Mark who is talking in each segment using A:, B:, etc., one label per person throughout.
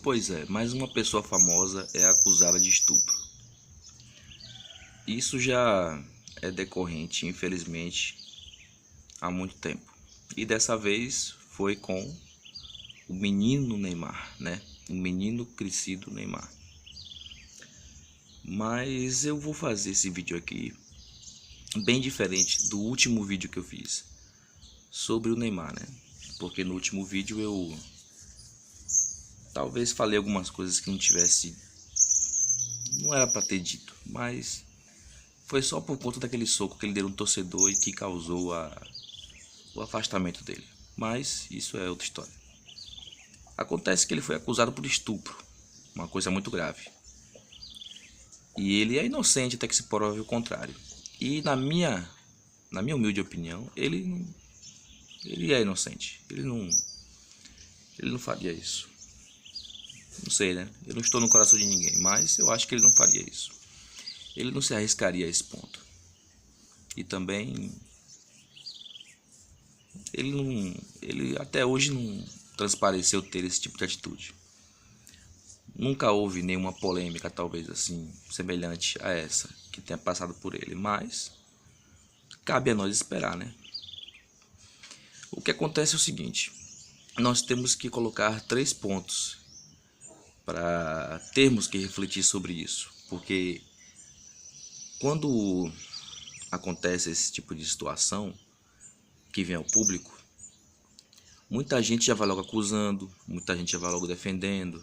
A: Pois é, mais uma pessoa famosa é acusada de estupro. Isso já é decorrente, infelizmente, há muito tempo. E dessa vez foi com o menino Neymar, né? O menino crescido Neymar. Mas eu vou fazer esse vídeo aqui bem diferente do último vídeo que eu fiz sobre o Neymar, né? Porque no último vídeo eu talvez falei algumas coisas que não era para ter dito, mas foi só por conta daquele soco que ele deu no torcedor e que causou o afastamento dele. Mas isso é outra história. Acontece que ele foi acusado por estupro, uma coisa muito grave. E ele é inocente até que se prove o contrário. E na minha humilde opinião, ele é inocente. Ele não faria isso. Não sei, né? Eu não estou no coração de ninguém, mas eu acho que ele não faria isso. Ele não se arriscaria a esse ponto. E também ele até hoje não transpareceu ter esse tipo de atitude. Nunca houve nenhuma polêmica, talvez assim, semelhante a essa que tenha passado por ele, mas cabe a nós esperar, né? O que acontece é o seguinte: nós temos que colocar 3 pontos para termos que refletir sobre isso, porque quando acontece esse tipo de situação que vem ao público, muita gente já vai logo acusando, muita gente já vai logo defendendo,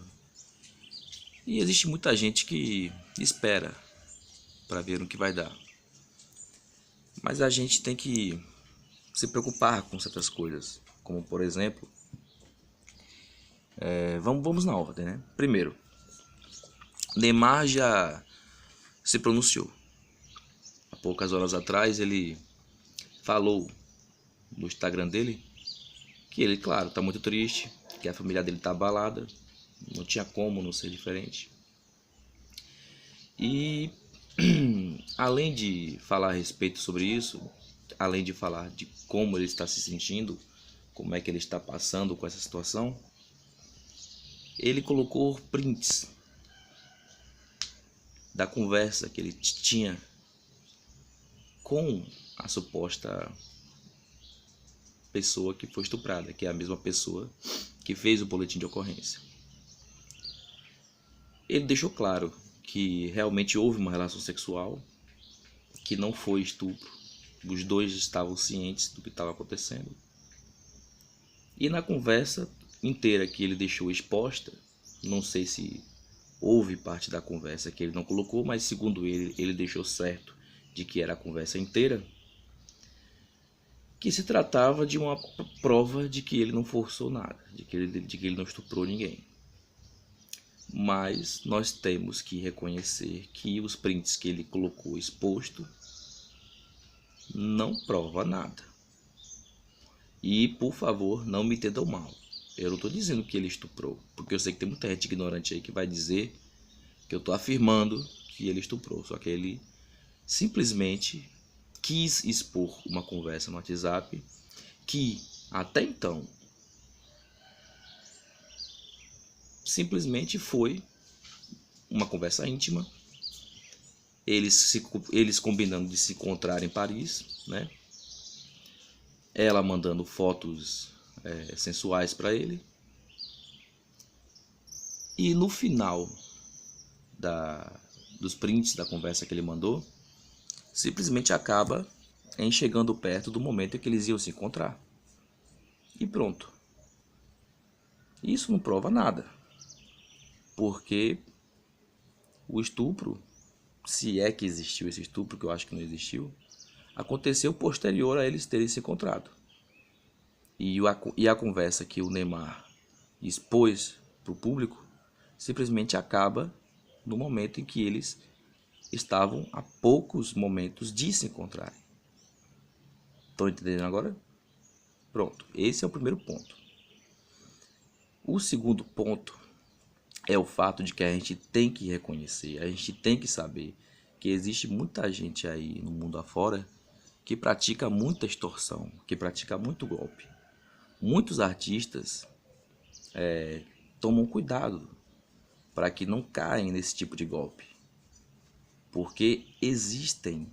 A: e existe muita gente que espera para ver o que vai dar. Mas a gente tem que se preocupar com certas coisas, como por exemplo, vamos na ordem, né? Primeiro, Neymar já se pronunciou. Há poucas horas atrás ele falou no Instagram dele que ele, claro, tá muito triste, que a família dele tá abalada, não tinha como não ser diferente. E além de falar a respeito sobre isso, além de falar de como ele está se sentindo, como é que ele está passando com essa situação, ele colocou prints da conversa que ele tinha com a suposta pessoa que foi estuprada, que é a mesma pessoa que fez o boletim de ocorrência. Ele deixou claro que realmente houve uma relação sexual, que não foi estupro, os dois estavam cientes do que estava acontecendo. E na conversa inteira que ele deixou exposta, não sei se houve parte da conversa que ele não colocou, mas segundo ele deixou certo de que era a conversa inteira, que se tratava de uma prova de que ele não forçou nada, de que ele não estuprou ninguém. Mas nós temos que reconhecer que os prints que ele colocou exposto não prova nada. E, por favor, não me entendam mal. Eu não estou dizendo que ele estuprou, porque eu sei que tem muita gente ignorante aí que vai dizer que eu estou afirmando que ele estuprou. Só que ele simplesmente quis expor uma conversa no WhatsApp que, até então, simplesmente foi uma conversa íntima. Eles combinando de se encontrar em Paris, né? Ela mandando fotos sensuais para ele. E no final dos prints da conversa que ele mandou, simplesmente acaba em chegando perto do momento em que eles iam se encontrar. E pronto. Isso não prova nada. Porque o estupro, se é que existiu esse estupro, que eu acho que não existiu, aconteceu posterior a eles terem se encontrado. E a conversa que o Neymar expôs para o público simplesmente acaba no momento em que eles estavam a poucos momentos de se encontrarem. Estão entendendo agora? Pronto, esse é o primeiro ponto. O segundo ponto é o fato de que a gente tem que reconhecer, a gente tem que saber que existe muita gente aí no mundo afora que pratica muita extorsão, que pratica muito golpe. Muitos artistas tomam cuidado para que não caem nesse tipo de golpe. Porque existem,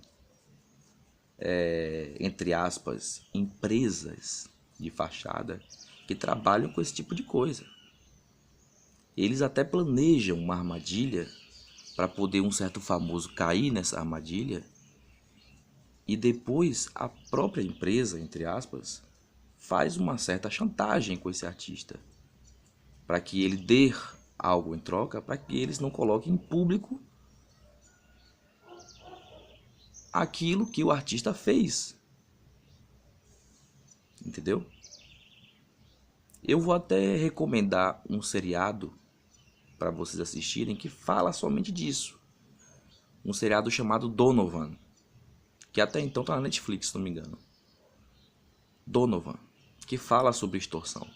A: entre aspas, empresas de fachada que trabalham com esse tipo de coisa. Eles até planejam uma armadilha para poder um certo famoso cair nessa armadilha, e depois a própria empresa, entre aspas, faz uma certa chantagem com esse artista para que ele dê algo em troca, para que eles não coloquem em público aquilo que o artista fez. Entendeu? Eu vou até recomendar um seriado para vocês assistirem que fala somente disso. Um seriado chamado Donovan, que até então está na Netflix, se não me engano. Donovan, que fala sobre extorsão.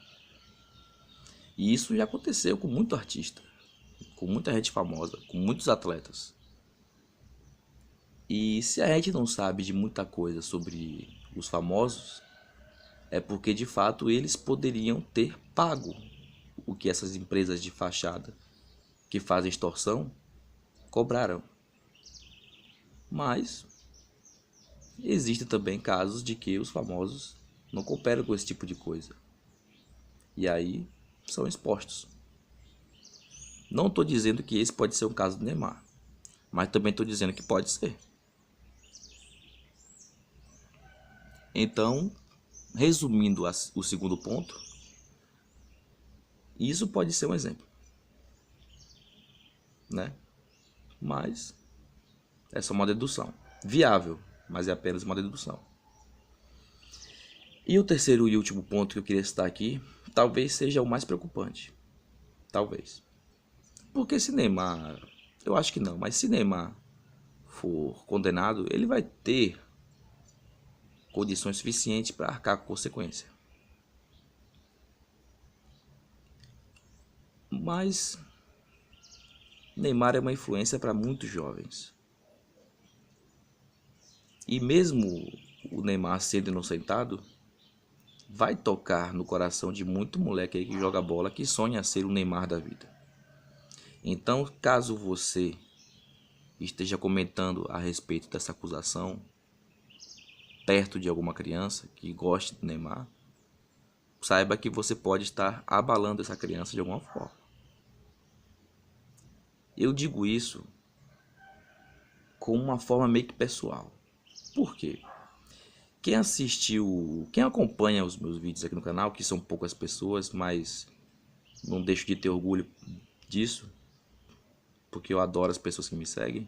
A: E isso já aconteceu com muito artista, com muita gente famosa, com muitos atletas. E se a gente não sabe de muita coisa sobre os famosos, é porque de fato eles poderiam ter pago o que essas empresas de fachada que fazem extorsão cobraram. Mas existem também casos de que os famosos não cooperam com esse tipo de coisa. E aí são expostos. Não estou dizendo que esse pode ser um caso do Neymar, mas também estou dizendo que pode ser. Então, resumindo o segundo ponto, isso pode ser um exemplo, né? Mas é só uma dedução. Viável, mas é apenas uma dedução. E o terceiro e último ponto que eu queria citar aqui, talvez seja o mais preocupante. Talvez. Porque se Neymar, eu acho que não, mas se Neymar for condenado, ele vai ter condições suficientes para arcar com consequência. Mas Neymar é uma influência para muitos jovens. E mesmo o Neymar sendo inocentado, vai tocar no coração de muito moleque aí que joga bola, que sonha ser o Neymar da vida. Então, caso você esteja comentando a respeito dessa acusação perto de alguma criança que goste do Neymar, saiba que você pode estar abalando essa criança de alguma forma. Eu digo isso com uma forma meio que pessoal. Por quê? Quem acompanha os meus vídeos aqui no canal, que são poucas pessoas, mas não deixo de ter orgulho disso, porque eu adoro as pessoas que me seguem.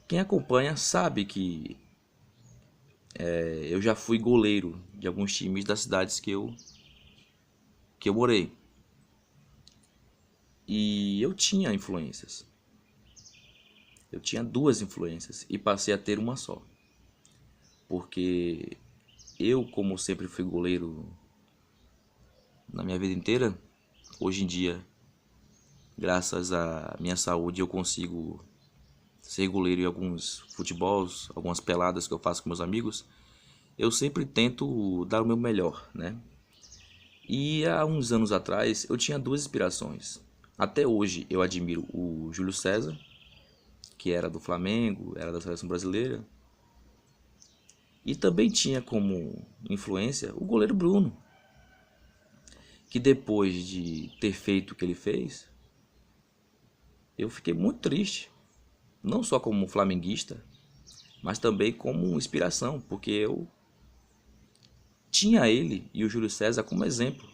A: Quem acompanha sabe que eu já fui goleiro de alguns times das cidades que eu morei. E eu tinha influências. Eu tinha duas influências e passei a ter uma só. Porque eu, como sempre fui goleiro na minha vida inteira, hoje em dia, graças à minha saúde, eu consigo ser goleiro em alguns futebols, algumas peladas que eu faço com meus amigos. Eu sempre tento dar o meu melhor, né? E há uns anos atrás eu tinha duas inspirações. Até hoje eu admiro o Júlio César, que era do Flamengo, era da seleção brasileira. E também tinha como influência o goleiro Bruno, que depois de ter feito o que ele fez, eu fiquei muito triste. Não só como flamenguista, mas também como inspiração, porque eu tinha ele e o Júlio César como exemplo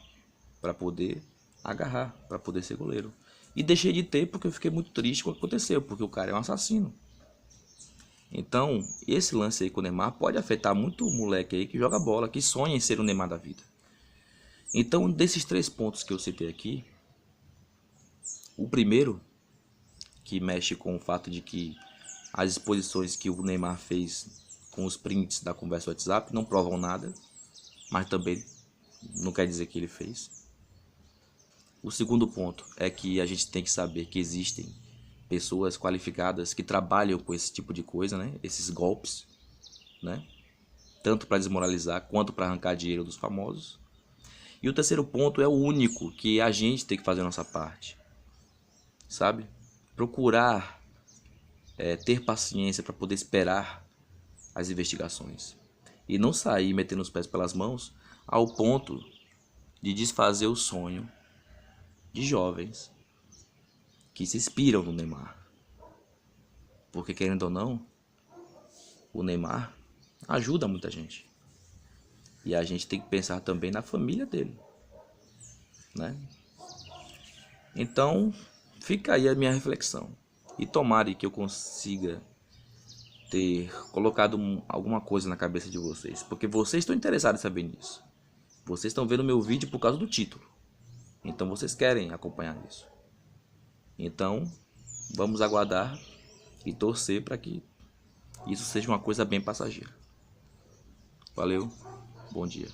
A: para poder agarrar, para poder ser goleiro. E deixei de ter porque eu fiquei muito triste com o que aconteceu, porque o cara é um assassino. Então, esse lance aí com o Neymar pode afetar muito o moleque aí que joga bola, que sonha em ser o Neymar da vida. Então, desses três pontos que eu citei aqui, o primeiro, que mexe com o fato de que as exposições que o Neymar fez com os prints da conversa do WhatsApp não provam nada, mas também não quer dizer que ele fez. O segundo ponto é que a gente tem que saber que existem pessoas qualificadas que trabalham com esse tipo de coisa, né? Esses golpes, né? Tanto para desmoralizar quanto para arrancar dinheiro dos famosos. E o terceiro ponto é o único que a gente tem que fazer a nossa parte, sabe? Procurar ter paciência para poder esperar as investigações e não sair metendo os pés pelas mãos ao ponto de desfazer o sonho de jovens que se inspiram no Neymar. Porque, querendo ou não, o Neymar ajuda muita gente. E a gente tem que pensar também na família dele, né? Então, fica aí a minha reflexão. E tomara que eu consiga ter colocado alguma coisa na cabeça de vocês. Porque vocês estão interessados em saber nisso. Vocês estão vendo meu vídeo por causa do título. Então vocês querem acompanhar isso. Então, vamos aguardar e torcer para que isso seja uma coisa bem passageira. Valeu, bom dia.